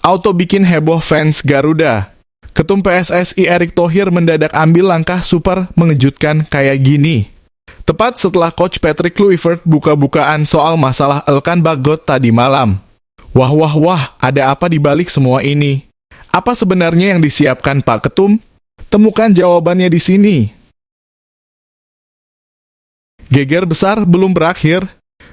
auto bikin heboh fans Garuda. Ketum PSSI Erick Thohir mendadak ambil langkah super mengejutkan kayak gini. Tepat setelah Coach Patrick Kluivert buka-bukaan soal masalah Elkan Bagot tadi malam. Wah, ada apa di balik semua ini? Apa sebenarnya yang disiapkan Pak Ketum? Temukan jawabannya di sini. Geger besar belum berakhir.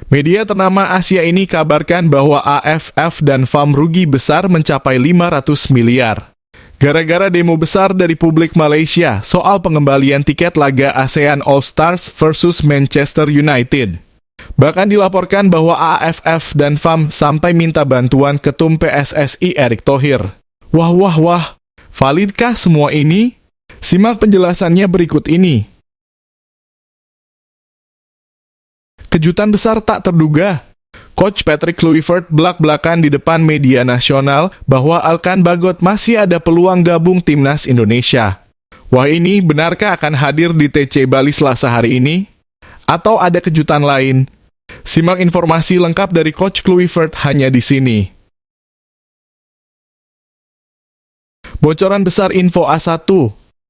Media ternama Asia ini kabarkan bahwa AFF dan FAM rugi besar mencapai 500 miliar. Gara-gara demo besar dari publik Malaysia soal pengembalian tiket laga ASEAN All Stars versus Manchester United. Bahkan dilaporkan bahwa AFF dan FAM sampai minta bantuan Ketum PSSI Erick Thohir. Wah, validkah semua ini? Simak penjelasannya berikut ini. Kejutan besar tak terduga. Coach Patrick Kluivert belak-belakan di depan media nasional bahwa Elkan Bagot masih ada peluang gabung timnas Indonesia. Wah, ini benarkah akan hadir di TC Bali Selasa hari ini? Atau ada kejutan lain? Simak informasi lengkap dari Coach Kluivert hanya di sini. Bocoran besar info A1.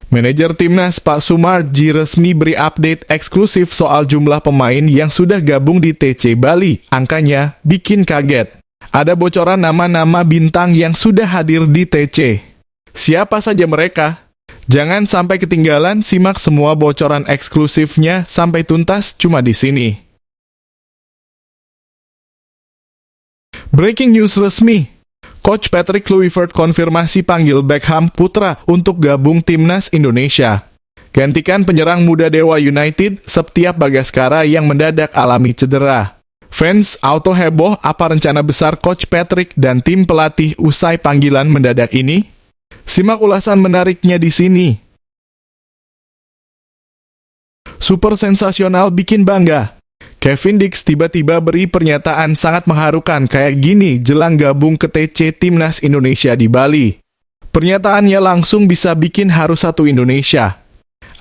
Manajer Timnas Pak Sumarji resmi beri update eksklusif soal jumlah pemain yang sudah gabung di TC Bali. Angkanya bikin kaget. Ada bocoran nama-nama bintang yang sudah hadir di TC. Siapa saja mereka? Jangan sampai ketinggalan, simak semua bocoran eksklusifnya sampai tuntas cuma di sini. Breaking news resmi. Coach Patrick Kluivert konfirmasi panggil Beckham Putra untuk gabung timnas Indonesia. Gantikan penyerang muda Dewa United, Septiap Bagaskara yang mendadak alami cedera. Fans auto heboh apa rencana besar Coach Patrick dan tim pelatih usai panggilan mendadak ini? Simak ulasan menariknya di sini. Super sensasional bikin bangga. Kevin Dix tiba-tiba beri pernyataan sangat mengharukan kayak gini jelang gabung ke TC Timnas Indonesia di Bali. Pernyataannya langsung bisa bikin haru satu Indonesia.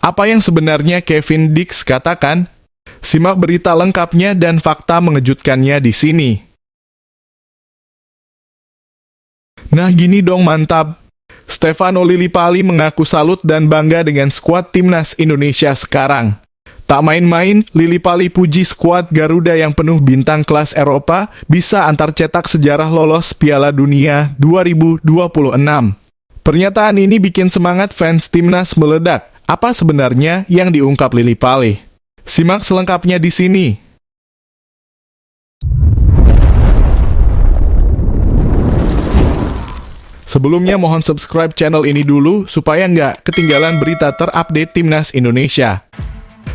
Apa yang sebenarnya Kevin Dix katakan? Simak berita lengkapnya dan fakta mengejutkannya di sini. Nah gini dong mantap. Stefano Lillipali mengaku salut dan bangga dengan skuad Timnas Indonesia sekarang. Tak main-main, Lillipali puji skuad Garuda yang penuh bintang kelas Eropa bisa antar cetak sejarah lolos Piala Dunia 2026. Pernyataan ini bikin semangat fans Timnas meledak. Apa sebenarnya yang diungkap Lillipali? Simak selengkapnya di sini. Sebelumnya mohon subscribe channel ini dulu supaya nggak ketinggalan berita terupdate Timnas Indonesia.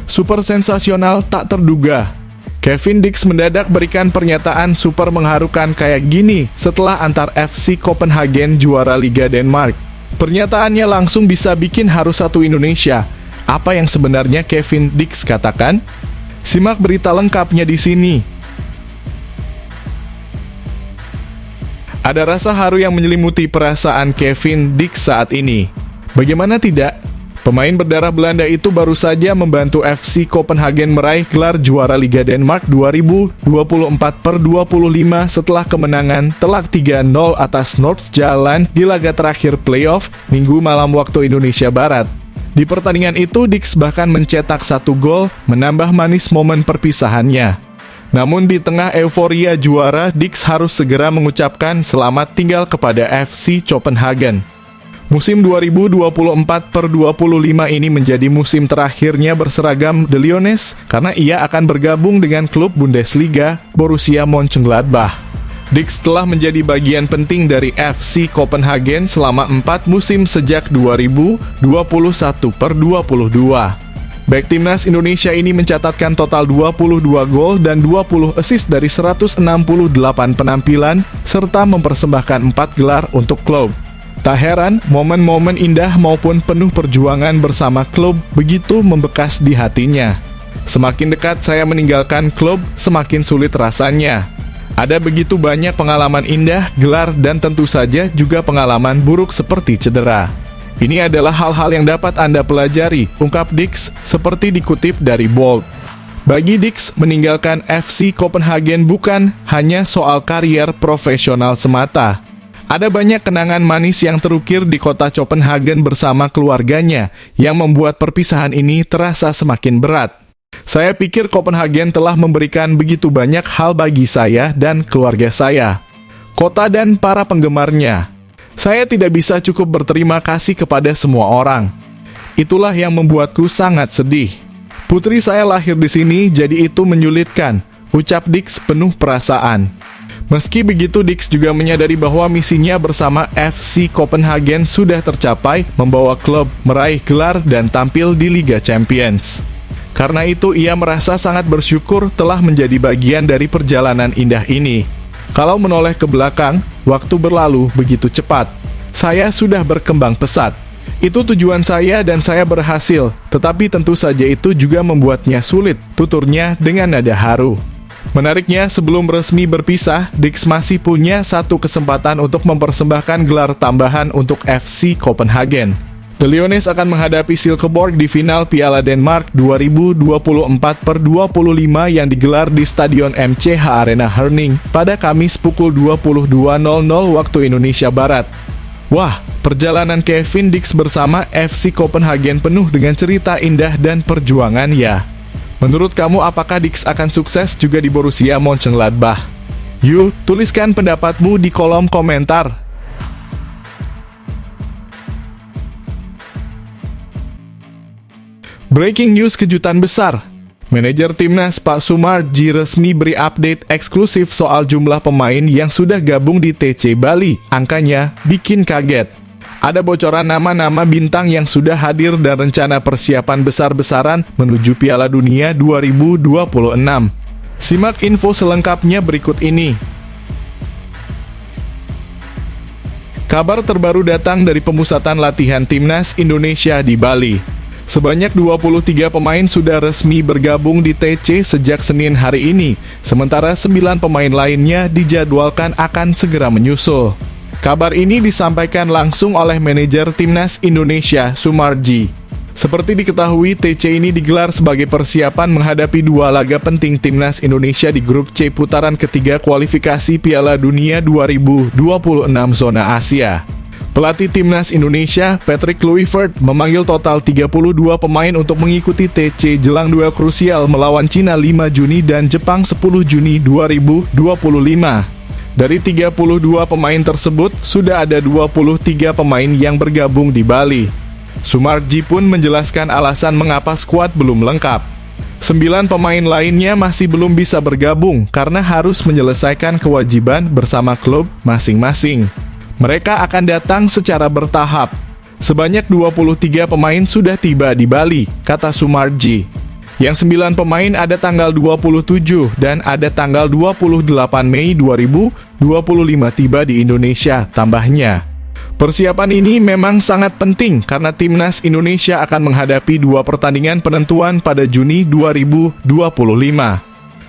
Super sensasional tak terduga. Kevin Dix mendadak berikan pernyataan super mengharukan kayak gini setelah antar FC Copenhagen juara Liga Denmark. Pernyataannya langsung bisa bikin haru satu Indonesia. Apa yang sebenarnya Kevin Dix katakan? Simak berita lengkapnya di sini. Ada rasa haru yang menyelimuti perasaan Kevin Dix saat ini. Bagaimana tidak? Pemain berdarah Belanda itu baru saja membantu FC Copenhagen meraih gelar juara Liga Denmark 2024/25 setelah kemenangan telak 3-0 atas Nordsjælland di laga terakhir playoff Minggu malam waktu Indonesia Barat. Di pertandingan itu, Dix bahkan mencetak 1 gol, menambah manis momen perpisahannya. Namun di tengah euforia juara, Dix harus segera mengucapkan selamat tinggal kepada FC Copenhagen. Musim 2024/25 ini menjadi musim terakhirnya berseragam The Lions karena ia akan bergabung dengan klub Bundesliga Borussia Mönchengladbach. Dix telah menjadi bagian penting dari FC Copenhagen selama 4 musim sejak 2021/22. Bek timnas Indonesia ini mencatatkan total 22 gol dan 20 assist dari 168 penampilan serta mempersembahkan 4 gelar untuk klub. Tak heran, momen-momen indah maupun penuh perjuangan bersama klub begitu membekas di hatinya. Semakin dekat saya meninggalkan klub, semakin sulit rasanya. Ada begitu banyak pengalaman indah, gelar, dan tentu saja juga pengalaman buruk seperti cedera. Ini adalah hal-hal yang dapat Anda pelajari, ungkap Dix, seperti dikutip dari Bold. Bagi Dix, meninggalkan FC Copenhagen bukan hanya soal karier profesional semata. Ada banyak kenangan manis yang terukir di kota Copenhagen bersama keluarganya, yang membuat perpisahan ini terasa semakin berat. Saya pikir Copenhagen telah memberikan begitu banyak hal bagi saya dan keluarga saya, kota dan para penggemarnya. Saya tidak bisa cukup berterima kasih kepada semua orang. Itulah yang membuatku sangat sedih. Putri saya lahir di sini, jadi itu menyulitkan, ucap Dix penuh perasaan. Meski begitu, Dix juga menyadari bahwa misinya bersama FC Copenhagen sudah tercapai, membawa klub meraih gelar dan tampil di Liga Champions. Karena itu, ia merasa sangat bersyukur telah menjadi bagian dari perjalanan indah ini. Kalau menoleh ke belakang, waktu berlalu begitu cepat. Saya sudah berkembang pesat. Itu tujuan saya dan saya berhasil, tetapi tentu saja itu juga membuatnya sulit, tuturnya dengan nada haru. Menariknya, sebelum resmi berpisah, Dix masih punya satu kesempatan untuk mempersembahkan gelar tambahan untuk FC Copenhagen. The Lions akan menghadapi Silkeborg di final Piala Denmark 2024/25 yang digelar di Stadion MCH Arena Herning pada Kamis pukul 22.00 waktu Indonesia Barat. Wah, perjalanan Kevin Dix bersama FC Copenhagen penuh dengan cerita indah dan perjuangan ya. Menurut kamu, apakah Dix akan sukses juga di Borussia Mönchengladbach? Yuk, tuliskan pendapatmu di kolom komentar. Breaking news kejutan besar. Manajer Timnas Pak Sumarji resmi beri update eksklusif soal jumlah pemain yang sudah gabung di TC Bali. Angkanya bikin kaget. Ada bocoran nama-nama bintang yang sudah hadir dan rencana persiapan besar-besaran menuju Piala Dunia 2026. Simak info selengkapnya berikut ini. Kabar terbaru datang dari pemusatan latihan Timnas Indonesia di Bali. Sebanyak 23 pemain sudah resmi bergabung di TC sejak Senin hari ini, sementara 9 pemain lainnya dijadwalkan akan segera menyusul. Kabar ini disampaikan langsung oleh manajer Timnas Indonesia, Sumarji. Seperti diketahui, TC ini digelar sebagai persiapan menghadapi dua laga penting Timnas Indonesia di grup C putaran ketiga kualifikasi Piala Dunia 2026 zona Asia. Pelatih Timnas Indonesia, Patrick Kluivert, memanggil total 32 pemain untuk mengikuti TC jelang duel krusial melawan Cina 5 Juni dan Jepang 10 Juni 2025. Dari 32 pemain tersebut, sudah ada 23 pemain yang bergabung di Bali. Sumarji pun menjelaskan alasan mengapa skuad belum lengkap. 9 pemain lainnya masih belum bisa bergabung karena harus menyelesaikan kewajiban bersama klub masing-masing. Mereka akan datang secara bertahap. Sebanyak 23 pemain sudah tiba di Bali, kata Sumarji. Yang 9 pemain ada tanggal 27 dan ada tanggal 28 Mei 2025 tiba di Indonesia, tambahnya. Persiapan ini memang sangat penting karena Timnas Indonesia akan menghadapi 2 pertandingan penentuan pada Juni 2025.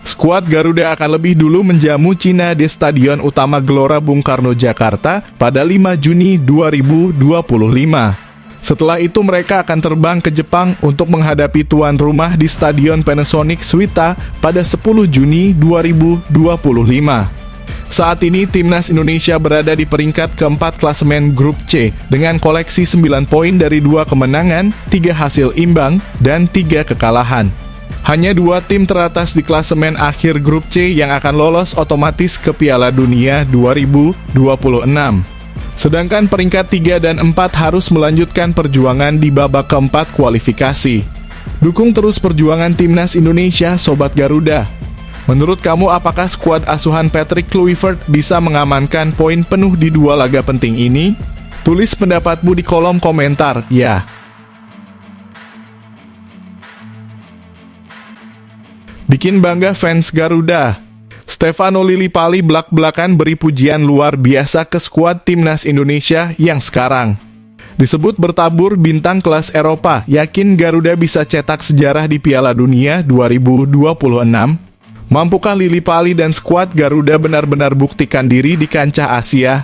Skuad Garuda akan lebih dulu menjamu Cina di Stadion Utama Gelora Bung Karno, Jakarta pada 5 Juni 2025. Setelah itu mereka akan terbang ke Jepang untuk menghadapi tuan rumah di Stadion Panasonic Suita pada 10 Juni 2025. Saat ini Timnas Indonesia berada di peringkat keempat klasemen grup C dengan koleksi 9 poin dari 2 kemenangan, 3 hasil imbang, dan 3 kekalahan. Hanya 2 tim teratas di klasemen akhir grup C yang akan lolos otomatis ke Piala Dunia 2026. Sedangkan peringkat 3 dan 4 harus melanjutkan perjuangan di babak keempat kualifikasi. Dukung terus perjuangan Timnas Indonesia, Sobat Garuda. Menurut kamu, apakah skuad asuhan Patrick Kluivert bisa mengamankan poin penuh di 2 laga penting ini? Tulis pendapatmu di kolom komentar, ya. Bikin bangga fans Garuda. Stefano Lillipali belak-belakan beri pujian luar biasa ke skuad Timnas Indonesia yang sekarang. Disebut bertabur bintang kelas Eropa, yakin Garuda bisa cetak sejarah di Piala Dunia 2026? Mampukah Lillipali dan skuad Garuda benar-benar buktikan diri di kancah Asia?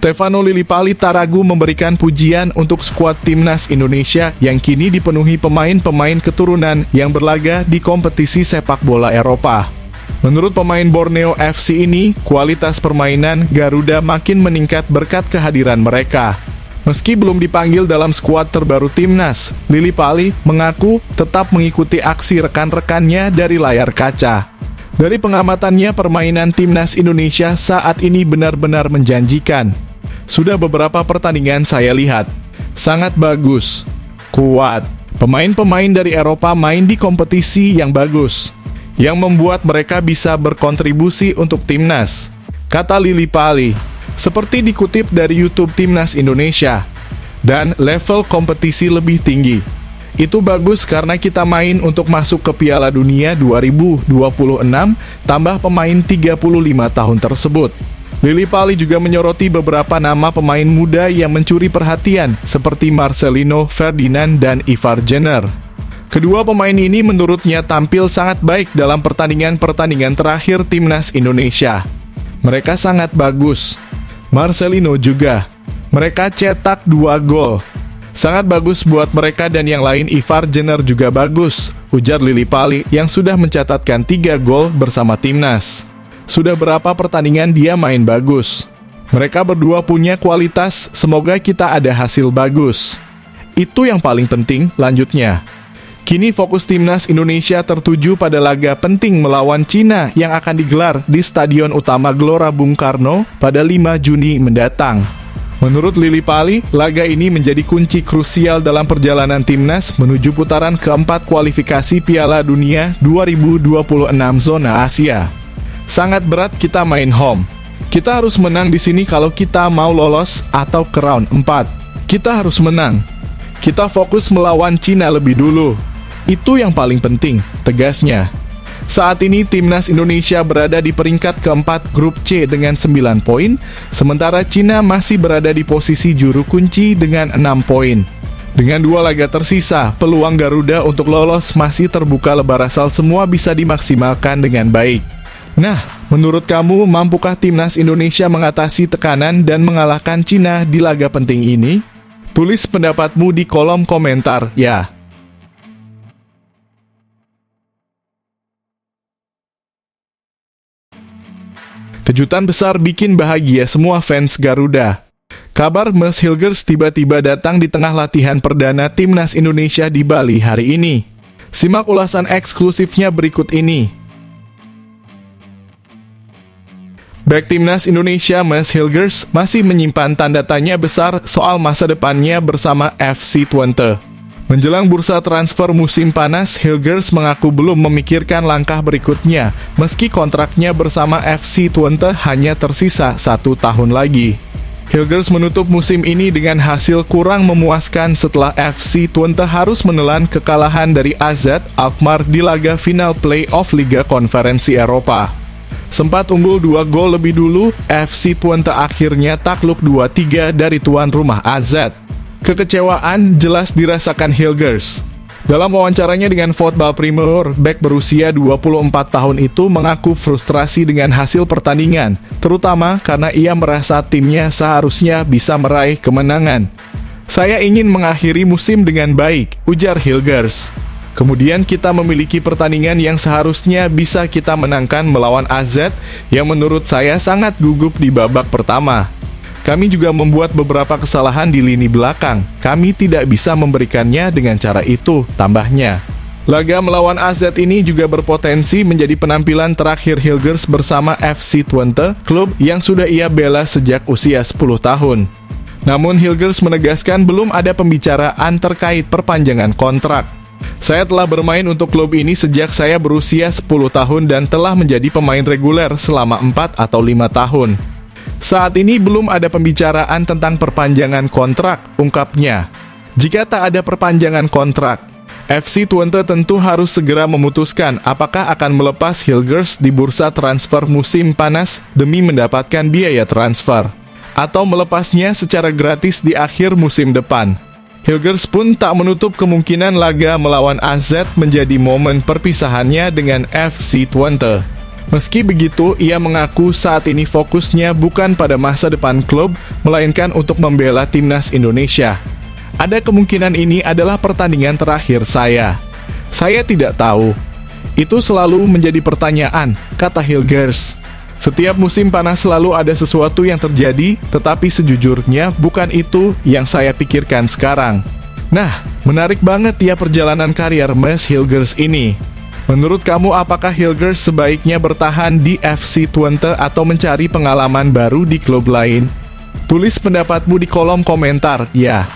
Stefano Lillipali tak ragu memberikan pujian untuk skuad Timnas Indonesia yang kini dipenuhi pemain-pemain keturunan yang berlaga di kompetisi sepak bola Eropa. Menurut pemain Borneo FC ini, kualitas permainan Garuda makin meningkat berkat kehadiran mereka. Meski belum dipanggil dalam skuad terbaru timnas, Lily Pali mengaku tetap mengikuti aksi rekan-rekannya dari layar kaca. Dari pengamatannya, permainan timnas Indonesia saat ini benar-benar menjanjikan. Sudah beberapa pertandingan saya lihat, sangat bagus, kuat. Pemain-pemain dari Eropa main di kompetisi yang bagus, yang membuat mereka bisa berkontribusi untuk timnas, kata Lily Pali. Seperti dikutip dari YouTube Timnas Indonesia, dan level kompetisi lebih tinggi. Itu bagus karena kita main untuk masuk ke Piala Dunia 2026, tambah pemain 35 tahun tersebut. Lily Pali juga menyoroti beberapa nama pemain muda yang mencuri perhatian, seperti Marcelino Ferdinand dan Ivar Jenner. Kedua pemain ini menurutnya tampil sangat baik dalam pertandingan-pertandingan terakhir timnas Indonesia. Mereka sangat bagus. Marcelino juga. Mereka cetak 2 gol. Sangat bagus buat mereka dan yang lain. Ivar Jenner juga bagus, ujar Lily Pali yang sudah mencatatkan 3 gol bersama timnas. Sudah berapa pertandingan dia main bagus. Mereka berdua punya kualitas, semoga kita ada hasil bagus. Itu yang paling penting, lanjutnya. Kini fokus timnas Indonesia tertuju pada laga penting melawan Cina yang akan digelar di Stadion Utama Gelora Bung Karno pada 5 Juni mendatang. Menurut Lily Pali, laga ini menjadi kunci krusial dalam perjalanan timnas menuju putaran keempat kualifikasi Piala Dunia 2026 zona Asia. Sangat berat kita main home. Kita harus menang di sini kalau kita mau lolos atau ke round 4. Kita harus menang. Kita fokus melawan Cina lebih dulu. Itu yang paling penting, tegasnya. Saat ini timnas Indonesia berada di peringkat keempat grup C dengan 9 poin, sementara Cina masih berada di posisi juru kunci dengan 6 poin. Dengan 2 laga tersisa, peluang Garuda untuk lolos masih terbuka lebar asal semua bisa dimaksimalkan dengan baik. Nah, menurut kamu mampukah timnas Indonesia mengatasi tekanan dan mengalahkan Cina di laga penting ini? Tulis pendapatmu di kolom komentar, ya. Kejutan besar bikin bahagia semua fans Garuda. Kabar Mes Hilgers tiba-tiba datang di tengah latihan perdana timnas Indonesia di Bali hari ini. Simak ulasan eksklusifnya berikut ini. Bek timnas Indonesia Mes Hilgers masih menyimpan tanda tanya besar soal masa depannya bersama FC Twente. Menjelang bursa transfer musim panas, Hilgers mengaku belum memikirkan langkah berikutnya, meski kontraknya bersama FC Twente hanya tersisa 1 tahun lagi. Hilgers menutup musim ini dengan hasil kurang memuaskan setelah FC Twente harus menelan kekalahan dari AZ Alkmaar di laga final play-off Liga Konferensi Eropa. Sempat unggul 2 gol lebih dulu, FC Twente akhirnya takluk 2-3 dari tuan rumah AZ. Kekecewaan jelas dirasakan Hilgers. Dalam wawancaranya dengan Football Premier, bek berusia 24 tahun itu mengaku frustrasi dengan hasil pertandingan, terutama karena ia merasa timnya seharusnya bisa meraih kemenangan. Saya ingin mengakhiri musim dengan baik, ujar Hilgers. Kemudian kita memiliki pertandingan yang seharusnya bisa kita menangkan melawan AZ yang menurut saya sangat gugup di babak pertama. Kami juga membuat beberapa kesalahan di lini belakang. Kami tidak bisa memberikannya dengan cara itu, tambahnya. Laga melawan AZ ini juga berpotensi menjadi penampilan terakhir Hilgers bersama FC Twente, klub yang sudah ia bela sejak usia 10 tahun. Namun Hilgers menegaskan belum ada pembicaraan terkait perpanjangan kontrak. Saya telah bermain untuk klub ini sejak saya berusia 10 tahun dan telah menjadi pemain reguler selama 4 atau 5 tahun. Saat ini belum ada pembicaraan tentang perpanjangan kontrak, ungkapnya. Jika tak ada perpanjangan kontrak, FC Twente tentu harus segera memutuskan apakah akan melepas Hilgers di bursa transfer musim panas demi mendapatkan biaya transfer, atau melepasnya secara gratis di akhir musim depan. Hilgers pun tak menutup kemungkinan laga melawan AZ menjadi momen perpisahannya dengan FC Twente. Meski begitu, ia mengaku saat ini fokusnya bukan pada masa depan klub, melainkan untuk membela timnas Indonesia. Ada kemungkinan ini adalah pertandingan terakhir saya. Saya tidak tahu. Itu selalu menjadi pertanyaan, kata Hilgers. Setiap musim panas selalu ada sesuatu yang terjadi, tetapi sejujurnya bukan itu yang saya pikirkan sekarang. Nah, menarik banget ya perjalanan karier Mas Hilgers ini. Menurut kamu apakah Hilgers sebaiknya bertahan di FC Twente atau mencari pengalaman baru di klub lain? Tulis pendapatmu di kolom komentar, ya.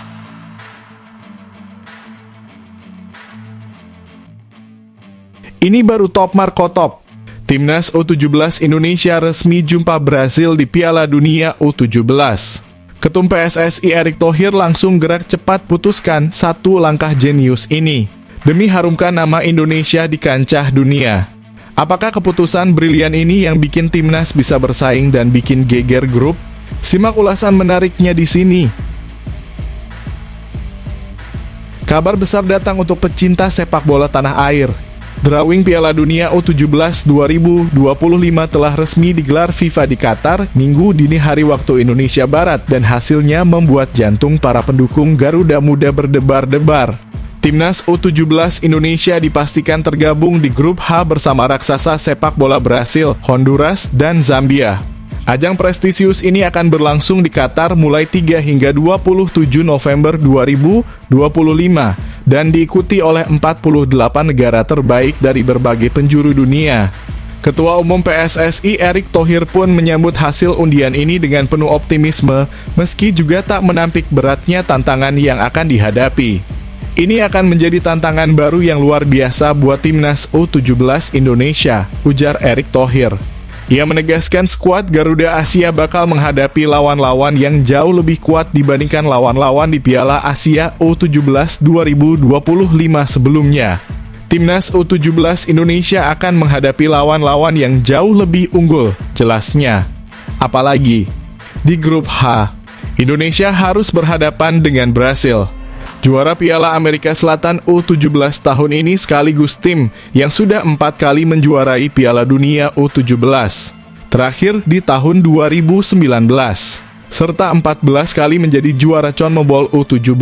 Ini baru top Marco Top. Timnas U17 Indonesia resmi jumpa Brasil di Piala Dunia U17. Ketum PSSI Erick Thohir langsung gerak cepat putuskan satu langkah jenius ini demi harumkan nama Indonesia di kancah dunia. Apakah keputusan brilian ini yang bikin timnas bisa bersaing dan bikin geger grup? Simak ulasan menariknya di sini. Kabar besar datang untuk pecinta sepak bola tanah air. Drawing Piala Dunia U17 2025 telah resmi digelar FIFA di Qatar Minggu dini hari waktu Indonesia Barat dan hasilnya membuat jantung para pendukung Garuda Muda berdebar-debar. Timnas U17 Indonesia dipastikan tergabung di grup H bersama raksasa sepak bola Brasil, Honduras, dan Zambia. Ajang prestisius ini akan berlangsung di Qatar mulai 3 hingga 27 November 2025 dan diikuti oleh 48 negara terbaik dari berbagai penjuru dunia. Ketua Umum PSSI Erick Thohir pun menyambut hasil undian ini dengan penuh optimisme, meski juga tak menampik beratnya tantangan yang akan dihadapi. Ini akan menjadi tantangan baru yang luar biasa buat Timnas U17 Indonesia, ujar Erick Thohir. Ia menegaskan skuad Garuda Asia bakal menghadapi lawan-lawan yang jauh lebih kuat dibandingkan lawan-lawan di Piala Asia U17 2025 sebelumnya. Timnas U17 Indonesia akan menghadapi lawan-lawan yang jauh lebih unggul, jelasnya. Apalagi, di grup H, Indonesia harus berhadapan dengan Brasil. Juara Piala Amerika Selatan U17 tahun ini sekaligus tim yang sudah 4 kali menjuarai Piala Dunia U17. Terakhir di tahun 2019, serta 14 kali menjadi juara CONMEBOL U17.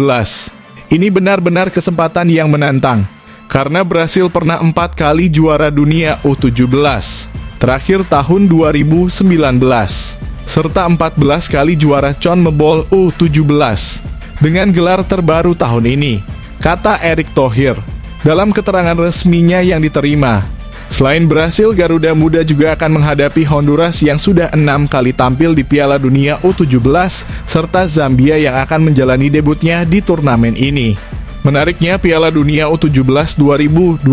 Ini benar-benar kesempatan yang menantang, karena Brasil pernah 4 kali juara dunia U17. Terakhir tahun 2019, serta 14 kali juara CONMEBOL U17. Dengan gelar terbaru tahun ini, kata Erick Thohir dalam keterangan resminya yang diterima. Selain Brasil, Garuda Muda juga akan menghadapi Honduras yang sudah 6 kali tampil di Piala Dunia U17, serta Zambia yang akan menjalani debutnya di turnamen ini. Menariknya, Piala Dunia U17 2025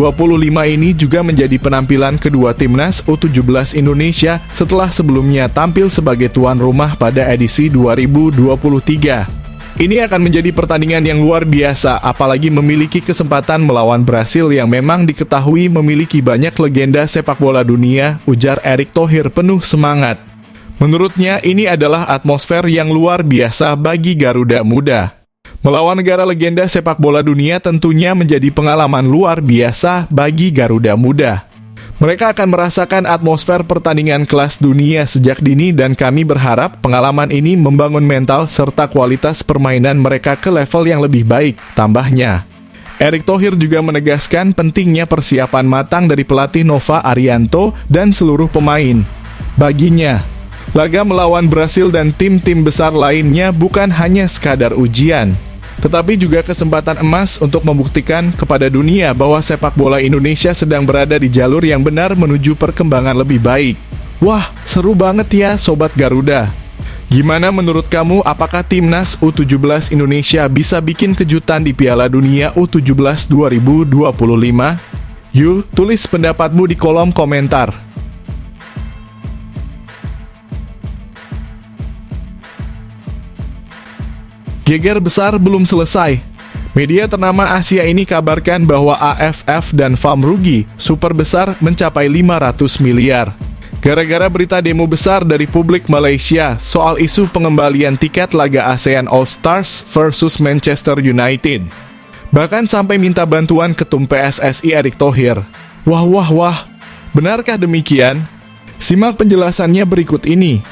ini juga menjadi penampilan kedua Timnas U17 Indonesia setelah sebelumnya tampil sebagai tuan rumah pada edisi 2023. Ini akan menjadi pertandingan yang luar biasa, apalagi memiliki kesempatan melawan Brasil yang memang diketahui memiliki banyak legenda sepak bola dunia, ujar Erick Thohir penuh semangat. Menurutnya, ini adalah atmosfer yang luar biasa bagi Garuda Muda. Melawan negara legenda sepak bola dunia tentunya menjadi pengalaman luar biasa bagi Garuda Muda. Mereka akan merasakan atmosfer pertandingan kelas dunia sejak dini dan kami berharap pengalaman ini membangun mental serta kualitas permainan mereka ke level yang lebih baik, tambahnya. Erick Thohir juga menegaskan pentingnya persiapan matang dari pelatih Nova Arianto dan seluruh pemain. Baginya, laga melawan Brasil dan tim-tim besar lainnya bukan hanya sekadar ujian, tetapi juga kesempatan emas untuk membuktikan kepada dunia bahwa sepak bola Indonesia sedang berada di jalur yang benar menuju perkembangan lebih baik. Wah, seru banget ya Sobat Garuda. Gimana menurut kamu, apakah Timnas U17 Indonesia bisa bikin kejutan di Piala Dunia U17 2025? Yuk, tulis pendapatmu di kolom komentar. Geger besar belum selesai. Media ternama Asia ini kabarkan bahwa AFF dan FAM rugi super besar mencapai 500 miliar. Gara-gara berita demo besar dari publik Malaysia soal isu pengembalian tiket laga ASEAN All Stars versus Manchester United. Bahkan sampai minta bantuan ketum PSSI Erick Thohir. Wah, benarkah demikian? Simak penjelasannya berikut ini.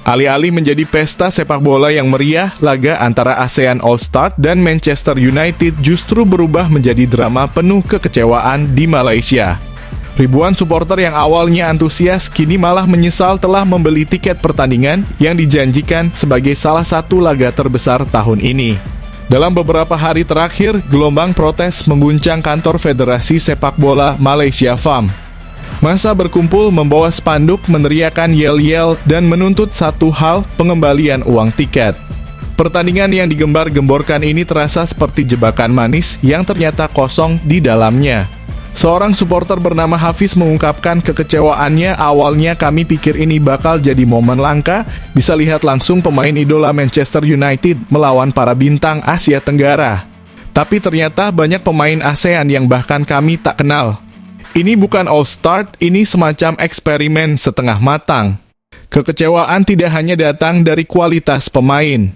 Alih-alih menjadi pesta sepak bola yang meriah, laga antara ASEAN All-Star dan Manchester United justru berubah menjadi drama penuh kekecewaan di Malaysia. Ribuan supporter yang awalnya antusias kini malah menyesal telah membeli tiket pertandingan yang dijanjikan sebagai salah satu laga terbesar tahun ini. Dalam beberapa hari terakhir, gelombang protes mengguncang kantor Federasi Sepak Bola Malaysia FAM. Massa berkumpul membawa spanduk meneriakan yel-yel dan menuntut satu hal, pengembalian uang tiket. Pertandingan yang digembar-gemborkan ini terasa seperti jebakan manis yang ternyata kosong di dalamnya. Seorang supporter bernama Hafiz mengungkapkan kekecewaannya, awalnya kami pikir ini bakal jadi momen langka, bisa lihat langsung pemain idola Manchester United melawan para bintang Asia Tenggara. Tapi ternyata banyak pemain ASEAN yang bahkan kami tak kenal. Ini bukan All-Star, ini semacam eksperimen setengah matang. Kekecewaan tidak hanya datang dari kualitas pemain.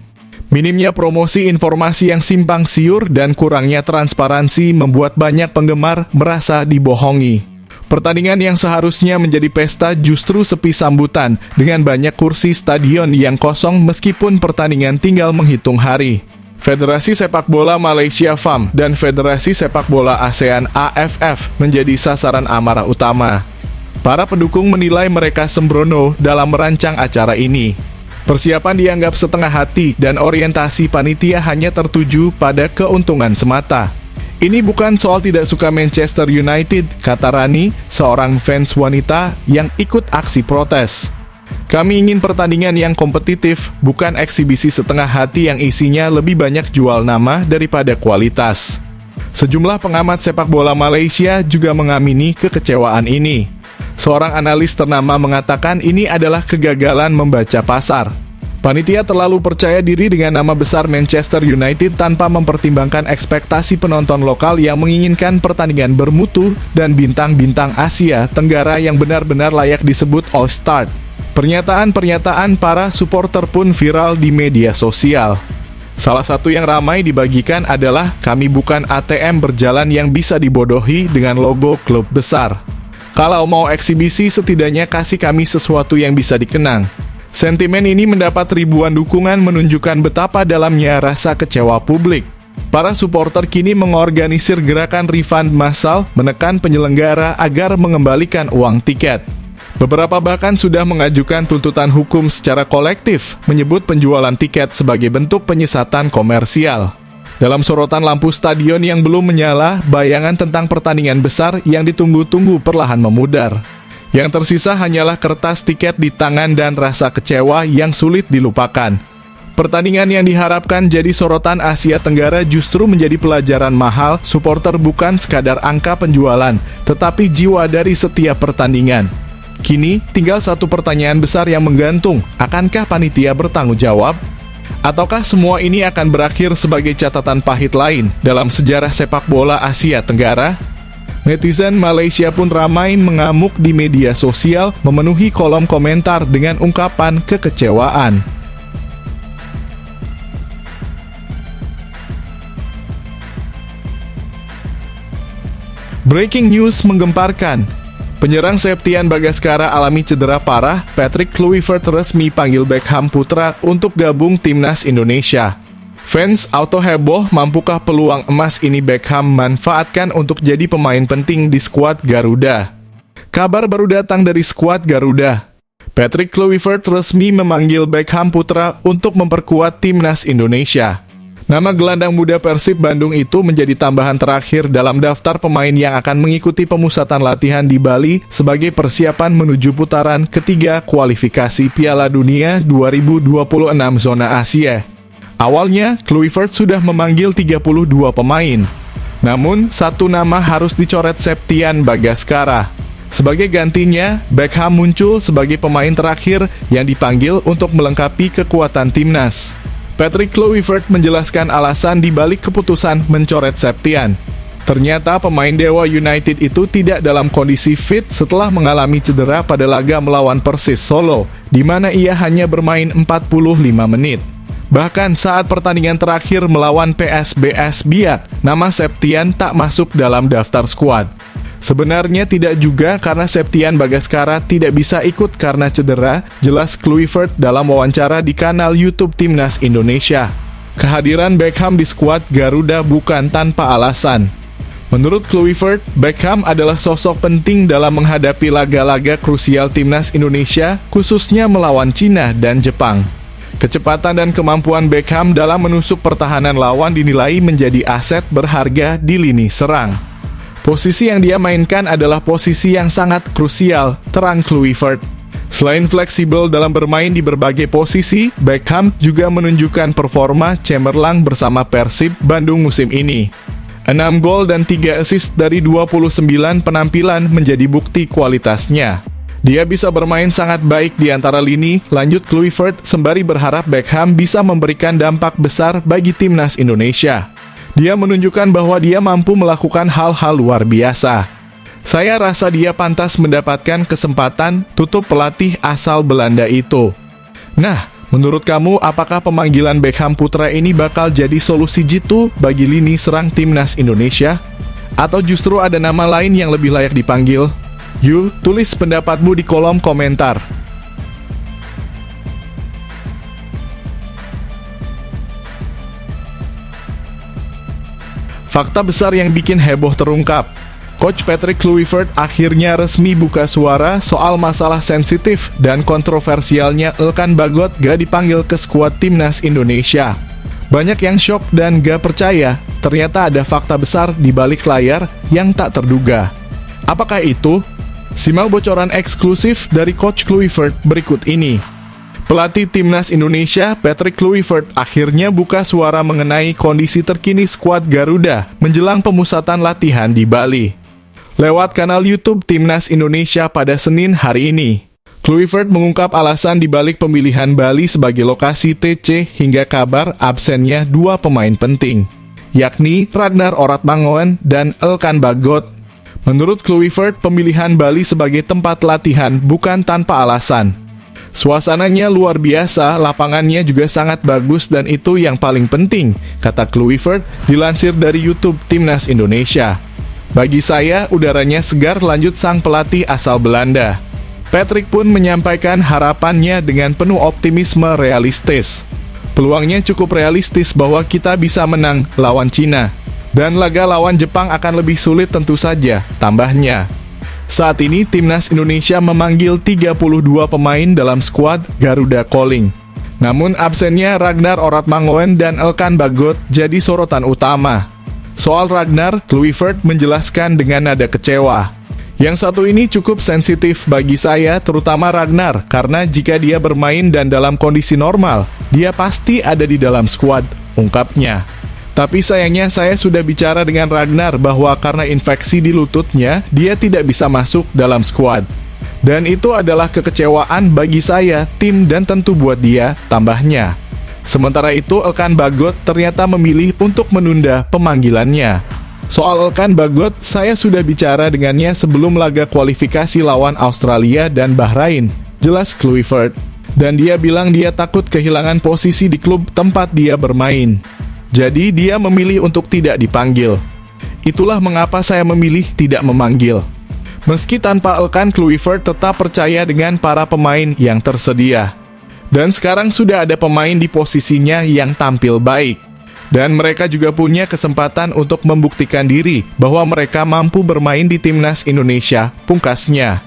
Minimnya promosi informasi yang simpang siur dan kurangnya transparansi membuat banyak penggemar merasa dibohongi. Pertandingan yang seharusnya menjadi pesta justru sepi sambutan dengan banyak kursi stadion yang kosong meskipun pertandingan tinggal menghitung hari. Federasi Sepak Bola Malaysia FAM dan Federasi Sepak Bola ASEAN AFF menjadi sasaran amarah utama. Para pendukung menilai mereka sembrono dalam merancang acara ini. Persiapan dianggap setengah hati dan orientasi panitia hanya tertuju pada keuntungan semata. Ini bukan soal tidak suka Manchester United, kata Rani, seorang fans wanita yang ikut aksi protes. Kami ingin pertandingan yang kompetitif, bukan eksibisi setengah hati yang isinya lebih banyak jual nama daripada kualitas. Sejumlah pengamat sepak bola Malaysia juga mengamini kekecewaan ini. Seorang analis ternama mengatakan ini adalah kegagalan membaca pasar. Panitia terlalu percaya diri dengan nama besar Manchester United tanpa mempertimbangkan ekspektasi penonton lokal yang menginginkan pertandingan bermutu dan bintang-bintang Asia Tenggara yang benar-benar layak disebut All-Star. Pernyataan-pernyataan para supporter pun viral di media sosial. Salah satu yang ramai dibagikan adalah kami bukan ATM berjalan yang bisa dibodohi dengan logo klub besar. Kalau mau eksibisi setidaknya kasih kami sesuatu yang bisa dikenang. Sentimen ini mendapat ribuan dukungan menunjukkan betapa dalamnya rasa kecewa publik. Para supporter kini mengorganisir gerakan refund massal menekan penyelenggara agar mengembalikan uang tiket. Beberapa bahkan sudah mengajukan tuntutan hukum secara kolektif, menyebut penjualan tiket sebagai bentuk penyesatan komersial. Dalam sorotan lampu stadion yang belum menyala, bayangan tentang pertandingan besar yang ditunggu-tunggu perlahan memudar. Yang tersisa hanyalah kertas tiket di tangan dan rasa kecewa yang sulit dilupakan. Pertandingan yang diharapkan jadi sorotan Asia Tenggara justru menjadi pelajaran mahal. Supporter bukan sekadar angka penjualan, tetapi jiwa dari setiap pertandingan. Kini, tinggal satu pertanyaan besar yang menggantung, akankah panitia bertanggung jawab? Ataukah semua ini akan berakhir sebagai catatan pahit lain dalam sejarah sepak bola Asia Tenggara? Netizen Malaysia pun ramai mengamuk di media sosial, memenuhi kolom komentar dengan ungkapan kekecewaan. Breaking news menggemparkan. Penyerang Septian Bagaskara alami cedera parah, Patrick Kluivert resmi panggil Beckham putra untuk gabung timnas Indonesia. Fans auto heboh, mampukah peluang emas ini Beckham manfaatkan untuk jadi pemain penting di skuad Garuda? Kabar baru datang dari skuad Garuda. Patrick Kluivert resmi memanggil Beckham putra untuk memperkuat timnas Indonesia. Nama gelandang muda Persib Bandung itu menjadi tambahan terakhir dalam daftar pemain yang akan mengikuti pemusatan latihan di Bali sebagai persiapan menuju putaran ketiga kualifikasi Piala Dunia 2026 zona Asia. Awalnya, Kluivert sudah memanggil 32 pemain. Namun, satu nama harus dicoret Septian Bagaskara. Sebagai gantinya, Beckham muncul sebagai pemain terakhir yang dipanggil untuk melengkapi kekuatan timnas. Patrick Kluivert menjelaskan alasan dibalik keputusan mencoret Septian. Ternyata pemain Dewa United itu tidak dalam kondisi fit setelah mengalami cedera pada laga melawan Persis Solo, di mana ia hanya bermain 45 menit. Bahkan saat pertandingan terakhir melawan PSBS Biak, nama Septian tak masuk dalam daftar skuad. Sebenarnya tidak juga karena Septian Bagaskara tidak bisa ikut karena cedera, jelas Kluivert dalam wawancara di kanal YouTube Timnas Indonesia. Kehadiran Beckham di skuad Garuda bukan tanpa alasan. Menurut Kluivert, Beckham adalah sosok penting dalam menghadapi laga-laga krusial Timnas Indonesia, khususnya melawan Cina dan Jepang. Kecepatan dan kemampuan Beckham dalam menusuk pertahanan lawan dinilai menjadi aset berharga di lini serang. Posisi yang dia mainkan adalah posisi yang sangat krusial, terang Kluivert. Selain fleksibel dalam bermain di berbagai posisi, Beckham juga menunjukkan performa cemerlang bersama Persib Bandung musim ini. 6 gol dan 3 assist dari 29 penampilan menjadi bukti kualitasnya. Dia bisa bermain sangat baik di antara lini, lanjut Kluivert sembari berharap Beckham bisa memberikan dampak besar bagi Timnas Indonesia. Dia menunjukkan bahwa dia mampu melakukan hal-hal luar biasa. Saya rasa dia pantas mendapatkan kesempatan, tutup pelatih asal Belanda itu. Nah, menurut kamu apakah pemanggilan Beckham Putra ini bakal jadi solusi jitu bagi lini serang Timnas Indonesia? Atau justru ada nama lain yang lebih layak dipanggil? Yuk, tulis pendapatmu di kolom komentar. Fakta besar yang bikin heboh terungkap. Coach Patrick Kluivert akhirnya resmi buka suara soal masalah sensitif dan kontroversialnya Elkan Bagot gak dipanggil ke skuad Timnas Indonesia. Banyak yang shock dan gak percaya, ternyata ada fakta besar di balik layar yang tak terduga. Apakah itu? Simak bocoran eksklusif dari Coach Kluivert berikut ini. Pelatih Timnas Indonesia, Patrick Kluivert, akhirnya buka suara mengenai kondisi terkini skuad Garuda menjelang pemusatan latihan di Bali. Lewat kanal YouTube Timnas Indonesia pada Senin hari ini, Kluivert mengungkap alasan dibalik pemilihan Bali sebagai lokasi TC hingga kabar absennya 2 pemain penting, yakni Ragnar Oratmangoen dan Elkan Bagot. Menurut Kluivert, pemilihan Bali sebagai tempat latihan bukan tanpa alasan. Suasananya luar biasa, lapangannya juga sangat bagus dan itu yang paling penting, kata Kluivert dilansir dari YouTube Timnas Indonesia. Bagi saya, udaranya segar, lanjut sang pelatih asal Belanda. Patrick pun menyampaikan harapannya dengan penuh optimisme realistis. Peluangnya cukup realistis bahwa kita bisa menang lawan Cina. Dan laga lawan Jepang akan lebih sulit tentu saja, tambahnya. Saat ini, Timnas Indonesia memanggil 32 pemain dalam skuad Garuda Calling. Namun absennya Ragnar Oratmangoen dan Elkan Bagot jadi sorotan utama. Soal Ragnar, Kluivert menjelaskan dengan nada kecewa. Yang satu ini cukup sensitif bagi saya, terutama Ragnar, karena jika dia bermain dan dalam kondisi normal, dia pasti ada di dalam skuad, ungkapnya. Tapi sayangnya saya sudah bicara dengan Ragnar bahwa karena infeksi di lututnya, dia tidak bisa masuk dalam skuad. Dan itu adalah kekecewaan bagi saya, tim dan tentu buat dia, tambahnya. Sementara itu, Elkan Bagot ternyata memilih untuk menunda pemanggilannya. Soal Elkan Bagot, saya sudah bicara dengannya sebelum laga kualifikasi lawan Australia dan Bahrain, jelas Kluivert. Dan dia bilang dia takut kehilangan posisi di klub tempat dia bermain. Jadi dia memilih untuk tidak dipanggil. Itulah mengapa saya memilih tidak memanggil. Meski tanpa Elkan, Kluivert tetap percaya dengan para pemain yang tersedia. Dan sekarang sudah ada pemain di posisinya yang tampil baik. Dan mereka juga punya kesempatan untuk membuktikan diri bahwa mereka mampu bermain di Timnas Indonesia, pungkasnya.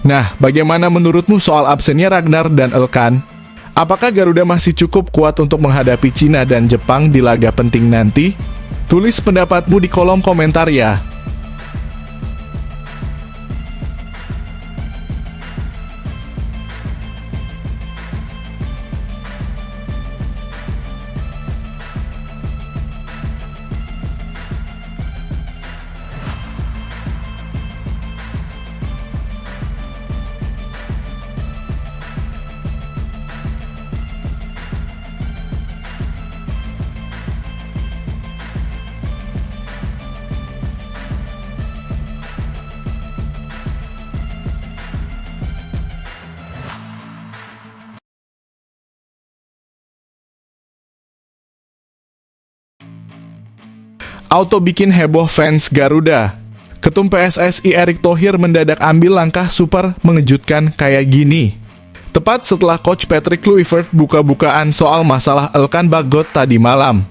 Nah, bagaimana menurutmu soal absennya Ragnar dan Elkan? Apakah Garuda masih cukup kuat untuk menghadapi Cina dan Jepang di laga penting nanti? Tulis pendapatmu di kolom komentar ya. Auto bikin heboh fans Garuda. Ketum PSSI Erick Thohir mendadak ambil langkah super mengejutkan kayak gini. Tepat setelah Coach Patrick Kluivert buka-bukaan soal masalah Elkan Bagot tadi malam.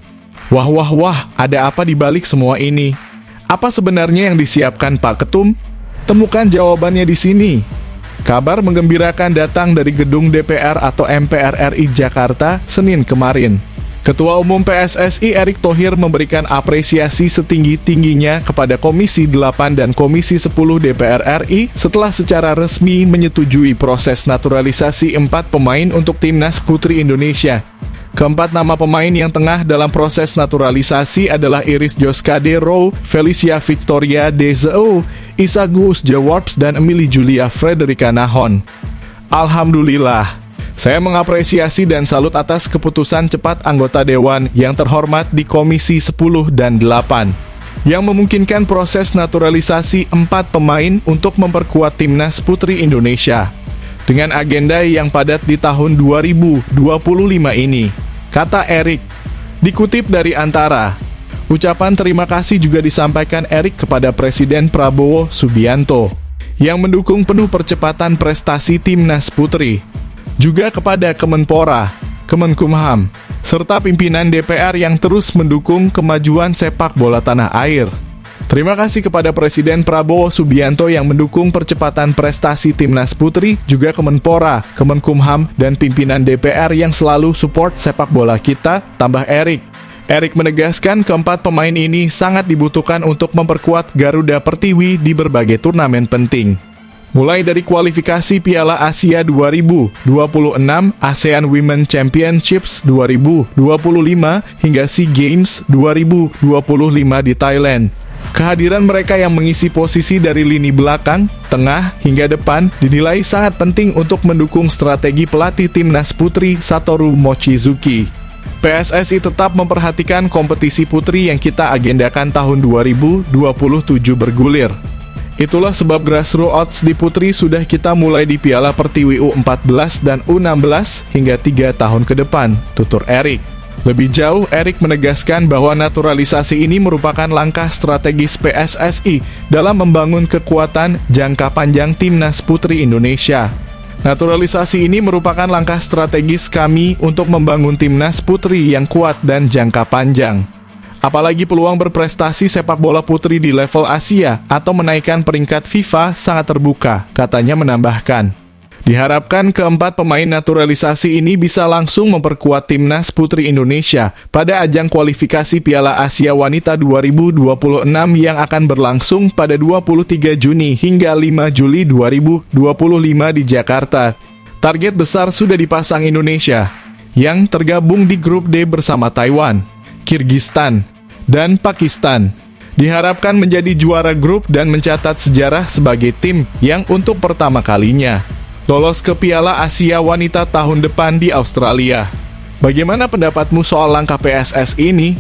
Wah, ada apa di balik semua ini? Apa sebenarnya yang disiapkan Pak Ketum? Temukan jawabannya di sini. Kabar menggembirakan datang dari gedung DPR atau MPR RI Jakarta Senin kemarin. Ketua Umum PSSI Erick Thohir memberikan apresiasi setinggi-tingginya kepada Komisi 8 dan Komisi 10 DPR RI setelah secara resmi menyetujui proses naturalisasi 4 pemain untuk Timnas Putri Indonesia. Keempat nama pemain yang tengah dalam proses naturalisasi adalah Iris Joskade Rowe, Felicia Victoria Dezeo, Isa Gus Jaworps, dan Emily Julia Frederica Nahon. Alhamdulillah. Saya mengapresiasi dan salut atas keputusan cepat anggota Dewan yang terhormat di Komisi 10 dan 8 yang memungkinkan proses naturalisasi 4 pemain untuk memperkuat Timnas Putri Indonesia dengan agenda yang padat di tahun 2025 ini, kata Erick. Dikutip dari Antara, ucapan terima kasih juga disampaikan Erick kepada Presiden Prabowo Subianto yang mendukung penuh percepatan prestasi Timnas Putri. Juga kepada Kemenpora, Kemenkumham, serta pimpinan DPR yang terus mendukung kemajuan sepak bola tanah air. Terima kasih kepada Presiden Prabowo Subianto yang mendukung percepatan prestasi Timnas Putri, juga Kemenpora, Kemenkumham, dan pimpinan DPR yang selalu support sepak bola kita, tambah Erick. Erick menegaskan keempat pemain ini sangat dibutuhkan untuk memperkuat Garuda Pertiwi di berbagai turnamen penting. Mulai dari kualifikasi Piala Asia 2026, ASEAN Women Championships 2025, hingga SEA Games 2025 di Thailand. Kehadiran mereka yang mengisi posisi dari lini belakang, tengah, hingga depan dinilai sangat penting untuk mendukung strategi pelatih Timnas Putri Satoru Mochizuki. PSSI tetap memperhatikan kompetisi putri yang kita agendakan tahun 2027 bergulir. Itulah sebab grassroots di Putri sudah kita mulai di Piala Pertiwi U14 dan U16 hingga 3 tahun ke depan, tutur Erick. Lebih jauh, Erick menegaskan bahwa naturalisasi ini merupakan langkah strategis PSSI dalam membangun kekuatan jangka panjang Timnas Putri Indonesia. Naturalisasi ini merupakan langkah strategis kami untuk membangun Timnas Putri yang kuat dan jangka panjang. Apalagi peluang berprestasi sepak bola putri di level Asia atau menaikkan peringkat FIFA sangat terbuka, katanya menambahkan. Diharapkan keempat pemain naturalisasi ini bisa langsung memperkuat Timnas Putri Indonesia pada ajang kualifikasi Piala Asia Wanita 2026 yang akan berlangsung pada 23 Juni hingga 5 Juli 2025 di Jakarta. Target besar sudah dipasang Indonesia, yang tergabung di grup D bersama Taiwan, Kirgistan, dan Pakistan. Diharapkan menjadi juara grup dan mencatat sejarah sebagai tim yang untuk pertama kalinya lolos ke Piala Asia Wanita tahun depan di Australia. Bagaimana pendapatmu soal langkah PSSI ini?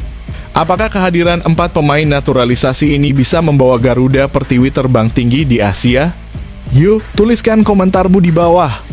Apakah kehadiran 4 pemain naturalisasi ini bisa membawa Garuda Pertiwi terbang tinggi di Asia? Yuk, tuliskan komentarmu di bawah.